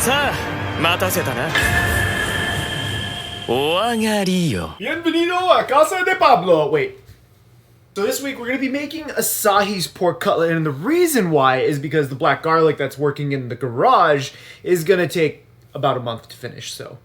さあ、待たせたな。お上がりよ。Bienvenido a casa de Pablo. Wait. So this week we're going to be making Asahi's pork cutlet, and the reason why is because the black garlic that's working in the garage is going to take about a month to finish, so.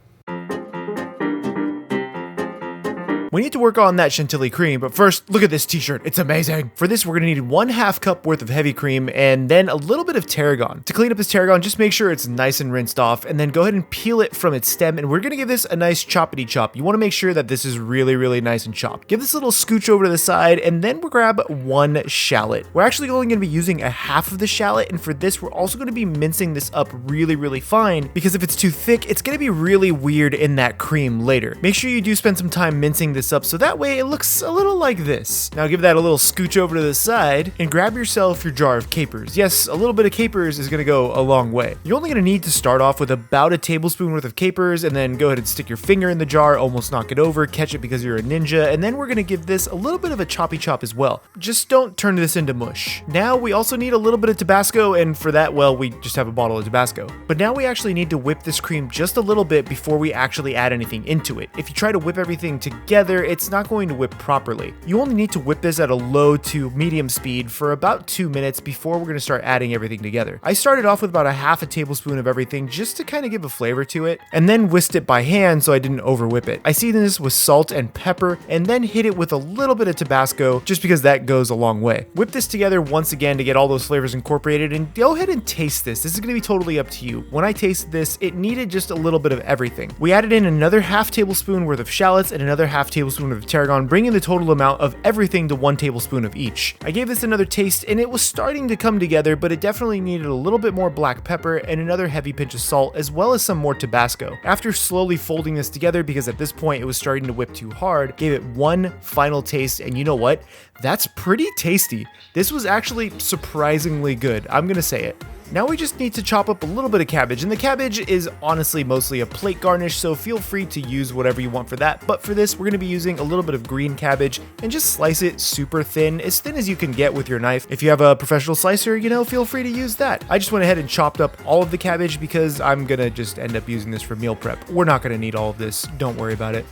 We need to work on that Chantilly cream, but first, look at this t-shirt. It's amazing. For this, we're gonna need 1/2 cup worth of heavy cream and then a little bit of tarragon. To clean up this tarragon, just make sure it's nice and rinsed off, and then go ahead and peel it from its stem, and we're gonna give this a nice choppity chop. You wanna make sure that this is really, really nice and chopped. Give this a little scooch over to the side, and then we'll grab 1 shallot. We're actually only gonna be using 1/2 of the shallot, and for this, we're also gonna be mincing this up really, really fine, because if it's too thick, it's gonna be really weird in that cream later. Make sure you do spend some time mincing this up so that way it looks a little like this. Now give that a little scooch over to the side and grab yourself your jar of capers. Yes, a little bit of capers is gonna go a long way. You're only gonna need to start off with about 1 tablespoon worth of capers and then go ahead and stick your finger in the jar, almost knock it over, catch it because you're a ninja, and then we're gonna give this a little bit of a choppy chop as well. Just don't turn this into mush. Now we also need a little bit of Tabasco, and for that, well, we just have a bottle of Tabasco. But now we actually need to whip this cream just a little bit before we actually add anything into it. If you try to whip everything together, it's not going to whip properly. You only need to whip this at a low to medium speed for about 2 minutes before we're going to start adding everything together. I started off with about 1/2 tablespoon of everything just to kind of give a flavor to it, and then whisked it by hand so I didn't over whip it. I seasoned this with salt and pepper, and then hit it with a little bit of Tabasco just because that goes a long way. Whip this together once again to get all those flavors incorporated, and go ahead and taste this. This is going to be totally up to you. When I tasted this, it needed just a little bit of everything. We added in another 1/2 tablespoon worth of shallots and another 1/2 tablespoon of tarragon, bringing the total amount of everything to 1 tablespoon of each. I gave this another taste and it was starting to come together, but it definitely needed a little bit more black pepper and another heavy pinch of salt, as well as some more Tabasco. After slowly folding this together, because at this point it was starting to whip too hard, gave it one final taste, and you know what? That's pretty tasty. This was actually surprisingly good. I'm gonna say it. Now we just need to chop up a little bit of cabbage, and the cabbage is honestly mostly a plate garnish, so feel free to use whatever you want for that, but for this we're going to be using a little bit of green cabbage and just slice it super thin as you can get with your knife. If you have a professional slicer, you know, feel free to use that. I just went ahead and chopped up all of the cabbage because I'm gonna just end up using this for meal prep. We're not gonna need all of this, don't worry about it.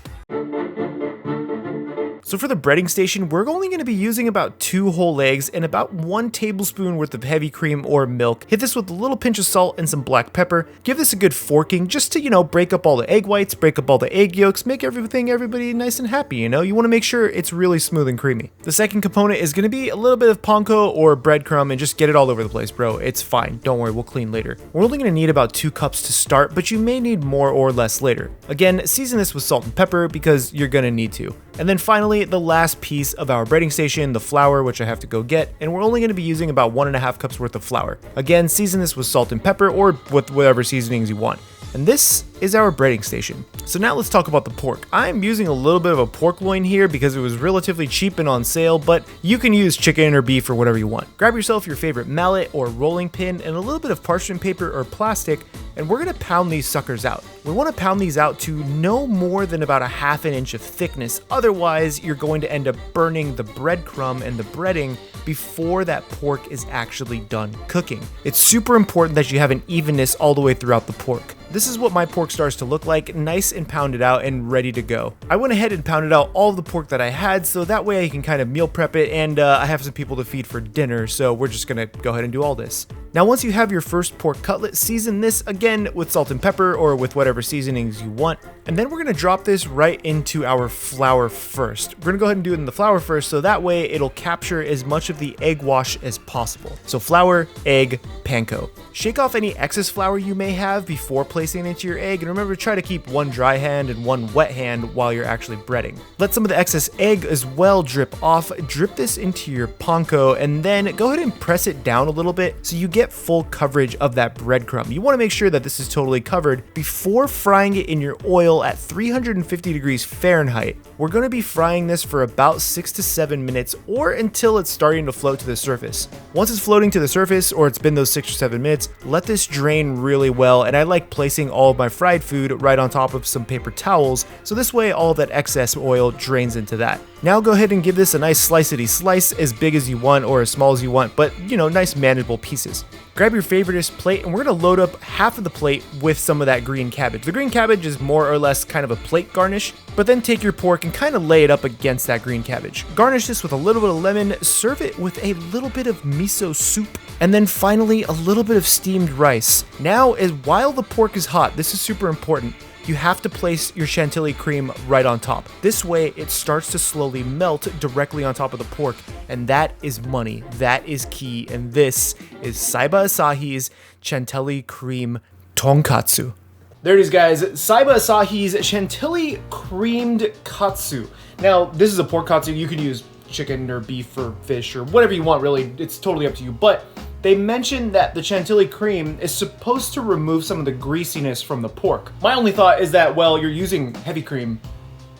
So for the breading station, we're only going to be using about 2 whole eggs and about 1 tablespoon worth of heavy cream or milk. Hit this with a little pinch of salt and some black pepper. Give this a good forking just to, you know, break up all the egg whites, break up all the egg yolks, make everybody nice and happy, you know? You want to make sure it's really smooth and creamy. The second component is going to be a little bit of panko or breadcrumb, and just get it all over the place, bro. It's fine. Don't worry, we'll clean later. We're only going to need about 2 cups to start, but you may need more or less later. Again, season this with salt and pepper because you're going to need to. And then finally, the last piece of our breading station, the flour, which I have to go get, and we're only going to be using about 1.5 cups worth of flour. Again, season this with salt and pepper or with whatever seasonings you want. And this is our breading station. So now let's talk about the pork. I'm using a little bit of a pork loin here because it was relatively cheap and on sale, but you can use chicken or beef or whatever you want. Grab yourself your favorite mallet or rolling pin and a little bit of parchment paper or plastic, and we're gonna pound these suckers out. We wanna pound these out to no more than about 1/2 inch of thickness. Otherwise, you're going to end up burning the breadcrumb and the breading before that pork is actually done cooking. It's super important that you have an evenness all the way throughout the pork. This is what my pork starts to look like, nice and pounded out and ready to go. I went ahead and pounded out all of the pork that I had, so that way I can kind of meal prep it, and I have some people to feed for dinner, so we're just gonna go ahead and do all this. Now once you have your first pork cutlet, season this again with salt and pepper or with whatever seasonings you want, and then we're gonna drop this right into our flour first. We're gonna go ahead and do it in the flour first, so that way it'll capture as much of the egg wash as possible. So flour, egg, panko. Shake off any excess flour you may have before placing it into your egg, and remember to try to keep one dry hand and one wet hand while you're actually breading. Let some of the excess egg as well drip off. Drip this into your panko, and then go ahead and press it down a little bit so you get full coverage of that breadcrumb. You want to make sure that this is totally covered before frying it in your oil at 350 degrees Fahrenheit. We're going to be frying this for about 6 to 7 minutes or until it's starting to float to the surface. Once it's floating to the surface, or it's been those 6 or 7 minutes, let this drain really well, and I like placing all of my fried food right on top of some paper towels, so this way all of that excess oil drains into that. Now go ahead and give this a nice slicey slice, as big as you want or as small as you want, but you know, nice manageable pieces. Grab your favoriteest plate, and we're gonna load up half of the plate with some of that green cabbage. The green cabbage is more or less kind of a plate garnish, but then take your pork and kind of lay it up against that green cabbage. Garnish this with a little bit of lemon, serve it with a little bit of miso soup, and then finally a little bit of steamed rice. Now, while the pork is hot, this is super important, you have to place your Chantilly cream right on top. This way, it starts to slowly melt directly on top of the pork, and that is money. That is key, and this is Saiba Asahi's Chantilly Cream Tonkatsu. There it is, guys. Saiba Asahi's Chantilly Creamed Katsu. Now, this is a pork katsu. You can use chicken or beef or fish or whatever you want, really. It's totally up to you, but they mentioned that the Chantilly cream is supposed to remove some of the greasiness from the pork. My only thought is that, well, you're using heavy cream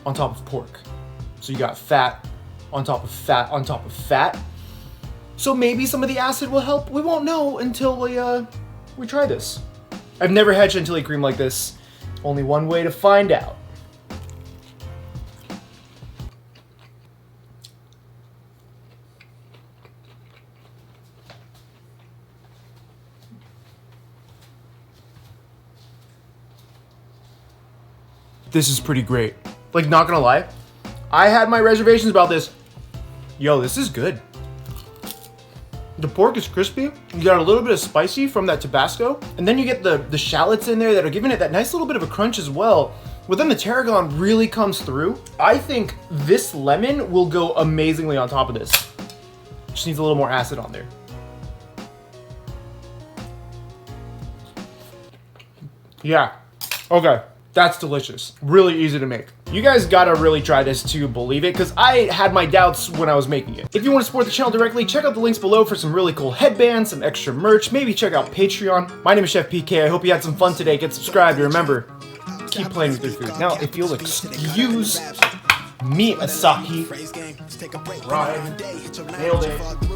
on top of pork. So you got fat on top of fat on top of fat. So maybe some of the acid will help. We won't know until we try this. I've never had Chantilly cream like this. Only one way to find out. This is pretty great. Like, not gonna lie, I had my reservations about this. Yo, this is good. The pork is crispy. You got a little bit of spicy from that Tabasco. And then you get the shallots in there that are giving it that nice little bit of a crunch as well. But then the tarragon really comes through. I think this lemon will go amazingly on top of this. Just needs a little more acid on there. Yeah, okay. That's delicious. Really easy to make. You guys gotta really try this to believe it, because I had my doubts when I was making it. If you want to support the channel directly, check out the links below for some really cool headbands, some extra merch, maybe check out Patreon. My name is Chef PK. I hope you had some fun today. Get subscribed, and remember, keep playing with your food. Now, if you'll excuse me, Asahi. Right. Nailed it.